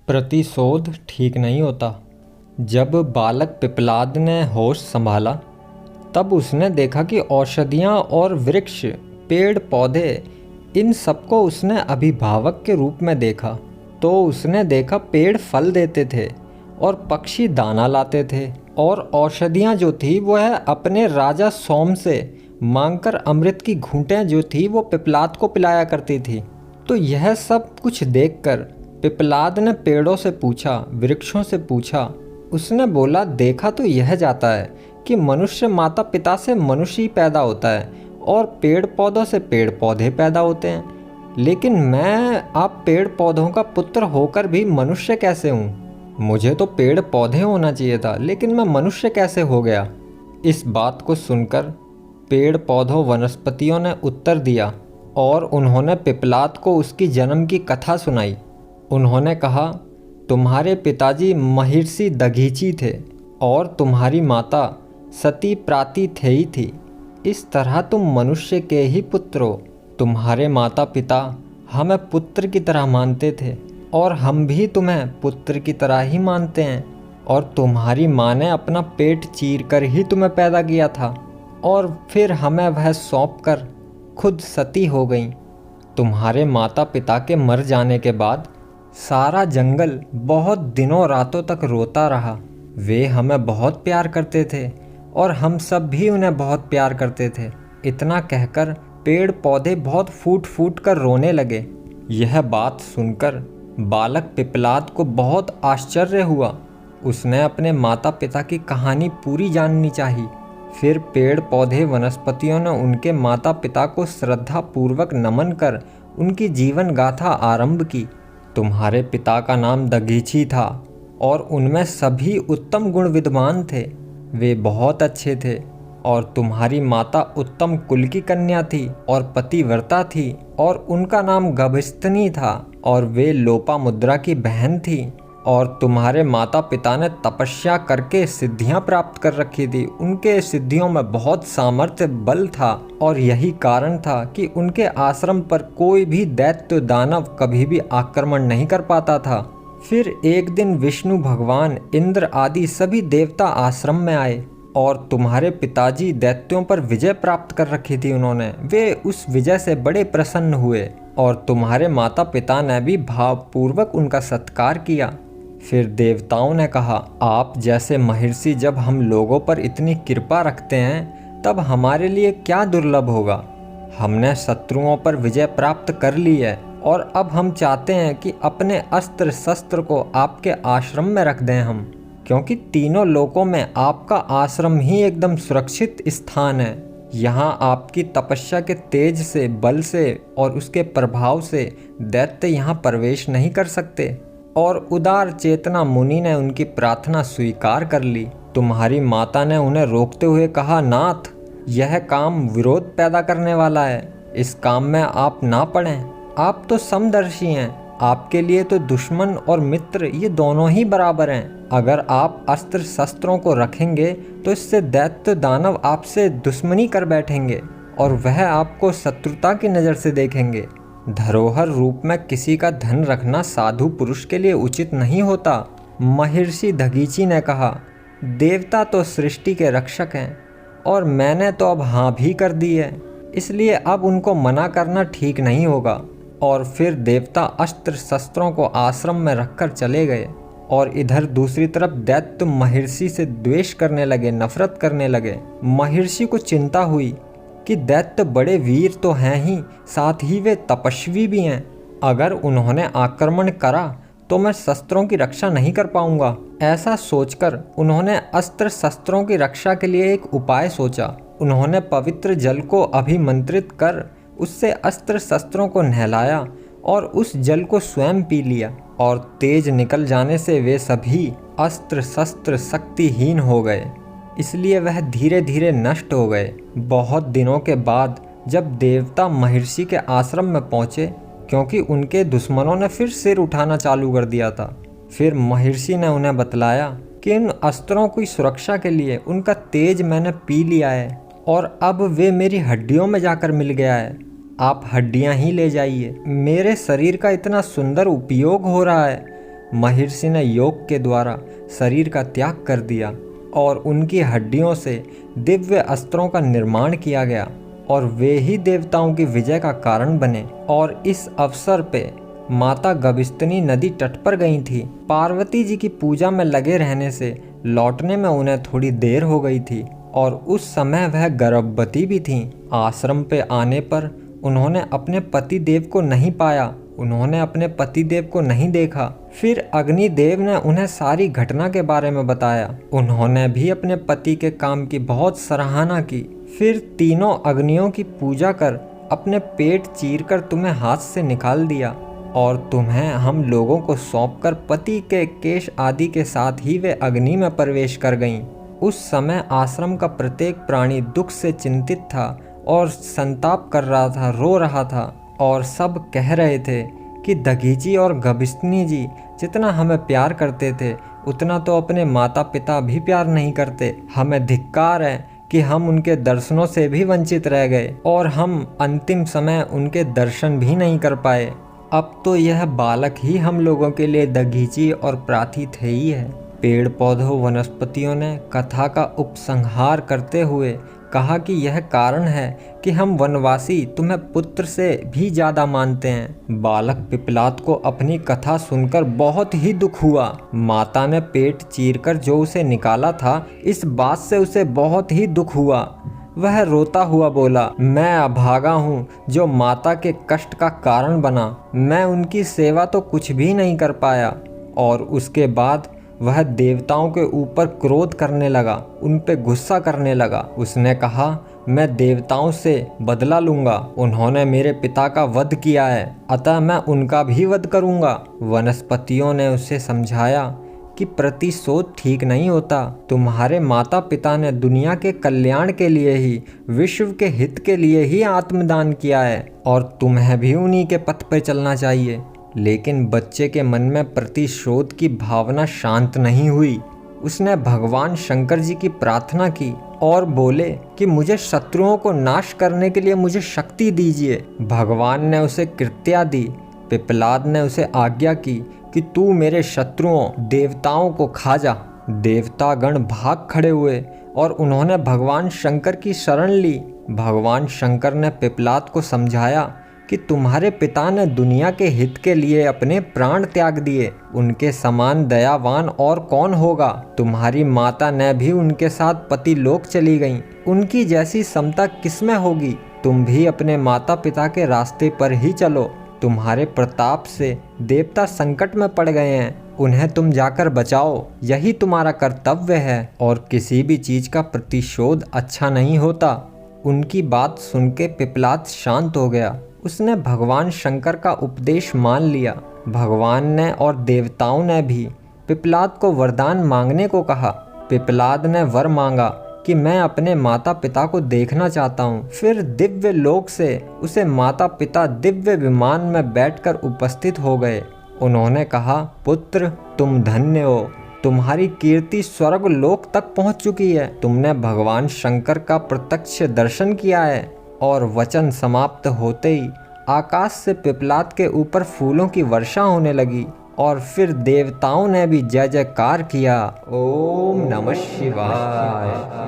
प्रतिशोध ठीक नहीं होता। जब बालक पिप्पलाद ने होश संभाला तब उसने देखा कि औषधियाँ और वृक्ष, पेड़ पौधे, इन सबको उसने अभिभावक के रूप में देखा। तो उसने देखा पेड़ फल देते थे और पक्षी दाना लाते थे, और औषधियाँ जो थी वह अपने राजा सोम से मांगकर अमृत की घूंटें जो थी वो पिप्पलाद को पिलाया करती थी। तो यह सब कुछ देखकर पिप्पलाद ने पेड़ों से पूछा, वृक्षों से पूछा। उसने बोला, देखा तो यह जाता है कि मनुष्य माता पिता से मनुष्य ही पैदा होता है और पेड़ पौधों से पेड़ पौधे पैदा होते हैं, लेकिन मैं आप पेड़ पौधों का पुत्र होकर भी मनुष्य कैसे हूँ? मुझे तो पेड़ पौधे होना चाहिए था, लेकिन मैं मनुष्य कैसे हो गया? इस बात को सुनकर पेड़ पौधों वनस्पतियों ने उत्तर दिया और उन्होंने पिप्पलाद को उसकी जन्म की कथा सुनाई। उन्होंने कहा, तुम्हारे पिताजी महर्षि दधीचि थे और तुम्हारी माता सती प्रातिथेयी थी। इस तरह तुम मनुष्य के ही पुत्र हो। तुम्हारे माता पिता हमें पुत्र की तरह मानते थे और हम भी तुम्हें पुत्र की तरह ही मानते हैं, और तुम्हारी माँ ने अपना पेट चीर कर ही तुम्हें पैदा किया था और फिर हमें वह सौंप कर खुद सती हो गई। तुम्हारे माता पिता के मर जाने के बाद सारा जंगल बहुत दिनों रातों तक रोता रहा। वे हमें बहुत प्यार करते थे और हम सब भी उन्हें बहुत प्यार करते थे। इतना कहकर पेड़ पौधे बहुत फूट फूट कर रोने लगे। यह बात सुनकर बालक पिप्पलाद को बहुत आश्चर्य हुआ। उसने अपने माता पिता की कहानी पूरी जाननी चाहिए। फिर पेड़ पौधे वनस्पतियों ने उनके माता पिता को श्रद्धा पूर्वक नमन कर उनकी जीवन गाथा आरंभ की। तुम्हारे पिता का नाम दधीचि था और उनमें सभी उत्तम गुण विद्वान थे। वे बहुत अच्छे थे। और तुम्हारी माता उत्तम कुल की कन्या थी और पतिव्रता थी, और उनका नाम गभस्थिनी था और वे लोपामुद्रा की बहन थी। और तुम्हारे माता पिता ने तपस्या करके सिद्धियां प्राप्त कर रखी थी। उनके सिद्धियों में बहुत सामर्थ्य बल था, और यही कारण था कि उनके आश्रम पर कोई भी दैत्य दानव कभी भी आक्रमण नहीं कर पाता था। फिर एक दिन विष्णु भगवान, इंद्र आदि सभी देवता आश्रम में आए, और तुम्हारे पिताजी दैत्यों पर विजय प्राप्त कर रखी थी उन्होंने। वे उस विजय से बड़े प्रसन्न हुए, और तुम्हारे माता पिता ने भी भावपूर्वक उनका सत्कार किया। फिर देवताओं ने कहा, आप जैसे महर्षि जब हम लोगों पर इतनी कृपा रखते हैं तब हमारे लिए क्या दुर्लभ होगा। हमने शत्रुओं पर विजय प्राप्त कर ली है, और अब हम चाहते हैं कि अपने अस्त्र शस्त्र को आपके आश्रम में रख दें हम, क्योंकि तीनों लोकों में आपका आश्रम ही एकदम सुरक्षित स्थान है। यहाँ आपकी तपस्या के तेज से, बल से और उसके प्रभाव से दैत्य यहाँ प्रवेश नहीं कर सकते। और उदार चेतना मुनि ने उनकी प्रार्थना स्वीकार कर ली। तुम्हारी माता ने उन्हें रोकते हुए कहा, नाथ, यह काम विरोध पैदा करने वाला है। इस काम में आप ना पड़ें। आप तो समदर्शी हैं। आपके लिए तो दुश्मन और मित्र ये दोनों ही बराबर हैं। अगर आप अस्त्र शस्त्रों को रखेंगे तो इससे दैत्य दानव आपसे दुश्मनी कर बैठेंगे और वह आपको शत्रुता की नज़र से देखेंगे। धरोहर रूप में किसी का धन रखना साधु पुरुष के लिए उचित नहीं होता। महर्षि दधीचि ने कहा, देवता तो सृष्टि के रक्षक हैं और मैंने तो अब हाँ भी कर दी है, इसलिए अब उनको मना करना ठीक नहीं होगा। और फिर देवता अस्त्र शस्त्रों को आश्रम में रखकर चले गए, और इधर दूसरी तरफ दैत्य महर्षि से द्वेष करने लगे, नफरत करने लगे। महर्षि को चिंता हुई कि दैत्य बड़े वीर तो हैं ही, साथ ही वे तपस्वी भी हैं। अगर उन्होंने आक्रमण करा तो मैं शस्त्रों की रक्षा नहीं कर पाऊंगा। ऐसा सोचकर उन्होंने अस्त्र शस्त्रों की रक्षा के लिए एक उपाय सोचा। उन्होंने पवित्र जल को अभिमंत्रित कर उससे अस्त्र शस्त्रों को नहलाया और उस जल को स्वयं पी लिया, और तेज निकल जाने से वे सभी अस्त्र शस्त्र शक्तिहीन हो गए, इसलिए वह धीरे धीरे नष्ट हो गए। बहुत दिनों के बाद जब देवता महर्षि के आश्रम में पहुँचे, क्योंकि उनके दुश्मनों ने फिर सिर उठाना चालू कर दिया था, फिर महर्षि ने उन्हें बतलाया कि इन अस्त्रों की सुरक्षा के लिए उनका तेज मैंने पी लिया है और अब वे मेरी हड्डियों में जाकर मिल गया है। आप हड्डियां ही ले जाइए। मेरे शरीर का इतना सुंदर उपयोग हो रहा है, महर्षि ने योग के द्वारा शरीर का त्याग कर दिया और उनकी हड्डियों से दिव्य अस्त्रों का निर्माण किया गया और वे ही देवताओं की विजय का कारण बने। और इस अवसर पे माता गविस्तनी नदी तट पर गई थी। पार्वती जी की पूजा में लगे रहने से लौटने में उन्हें थोड़ी देर हो गई थी और उस समय वह गर्भवती भी थीं। आश्रम पे आने पर उन्होंने अपने पति देव को नहीं पाया, उन्होंने अपने पति देव को नहीं देखा। फिर अग्निदेव ने उन्हें सारी घटना के बारे में बताया। उन्होंने भी अपने पति के काम की बहुत सराहना की। फिर तीनों अग्नियों की पूजा कर अपने पेट चीरकर तुम्हें हाथ से निकाल दिया और तुम्हें हम लोगों को सौंपकर पति के केश आदि के साथ ही वे अग्नि में प्रवेश कर गईं। उस समय आश्रम का प्रत्येक प्राणी दुख से चिंतित था और संताप कर रहा था, रो रहा था और सब कह रहे थे कि दधीची और गविस्तनी जी जितना हमें प्यार करते थे उतना तो अपने माता पिता भी प्यार नहीं करते। हमें धिक्कार है कि हम उनके दर्शनों से भी वंचित रह गए और हम अंतिम समय उनके दर्शन भी नहीं कर पाए। अब तो यह बालक ही हम लोगों के लिए दधीची और प्रार्थी थे ही है। पेड़ पौधों वनस्पतियों ने कथा का उपसंहार करते हुए कहा कि यह कारण है कि हम वनवासी तुम्हें पुत्र से भी ज़्यादा मानते हैं। बालक पिपलाद को अपनी कथा सुनकर बहुत ही दुख हुआ। माता ने पेट चीरकर जो उसे निकाला था, इस बात से उसे बहुत ही दुख हुआ। वह रोता हुआ बोला, मैं अभागा हूँ जो माता के कष्ट का कारण बना। मैं उनकी सेवा तो कुछ भी नहीं कर पाया। और उसके बाद वह देवताओं के ऊपर क्रोध करने लगा, उन पे गुस्सा करने लगा। उसने कहा, मैं देवताओं से बदला लूँगा। उन्होंने मेरे पिता का वध किया है, अतः मैं उनका भी वध करूँगा। वनस्पतियों ने उसे समझाया कि प्रतिशोध ठीक नहीं होता। तुम्हारे माता पिता ने दुनिया के कल्याण के लिए ही, विश्व के हित के लिए ही आत्मदान किया है और तुम्हें भी उन्हीं के पथ पर चलना चाहिए। लेकिन बच्चे के मन में प्रतिशोध की भावना शांत नहीं हुई। उसने भगवान शंकर जी की प्रार्थना की और बोले कि मुझे शत्रुओं को नाश करने के लिए मुझे शक्ति दीजिए। भगवान ने उसे कृत्या दी। पिपलाद ने उसे आज्ञा की कि तू मेरे शत्रुओं देवताओं को खा जा। देवतागण भाग खड़े हुए और उन्होंने भगवान शंकर की शरण ली। भगवान शंकर ने पिपलाद को समझाया कि तुम्हारे पिता ने दुनिया के हित के लिए अपने प्राण त्याग दिए, उनके समान दयावान और कौन होगा। तुम्हारी माता ने भी उनके साथ पतिलोक चली गईं, उनकी जैसी समता किसमें होगी। तुम भी अपने माता पिता के रास्ते पर ही चलो। तुम्हारे प्रताप से देवता संकट में पड़ गए हैं, उन्हें तुम जाकर बचाओ, यही तुम्हारा कर्तव्य है। और किसी भी चीज़ का प्रतिशोध अच्छा नहीं होता। उनकी बात सुन के पिपलाद शांत हो गया। उसने भगवान शंकर का उपदेश मान लिया। भगवान ने और देवताओं ने भी पिपलाद को वरदान मांगने को कहा। पिपलाद ने वर मांगा कि मैं अपने माता पिता को देखना चाहता हूँ। फिर दिव्य लोक से उसे माता पिता दिव्य विमान में बैठकर उपस्थित हो गए। उन्होंने कहा, पुत्र तुम धन्य हो, तुम्हारी कीर्ति स्वर्ग लोक तक पहुँच चुकी है। तुमने भगवान शंकर का प्रत्यक्ष दर्शन किया है। और वचन समाप्त होते ही आकाश से पिपलाद के ऊपर फूलों की वर्षा होने लगी और फिर देवताओं ने भी जय जयकार किया। ओम नमः शिवाय।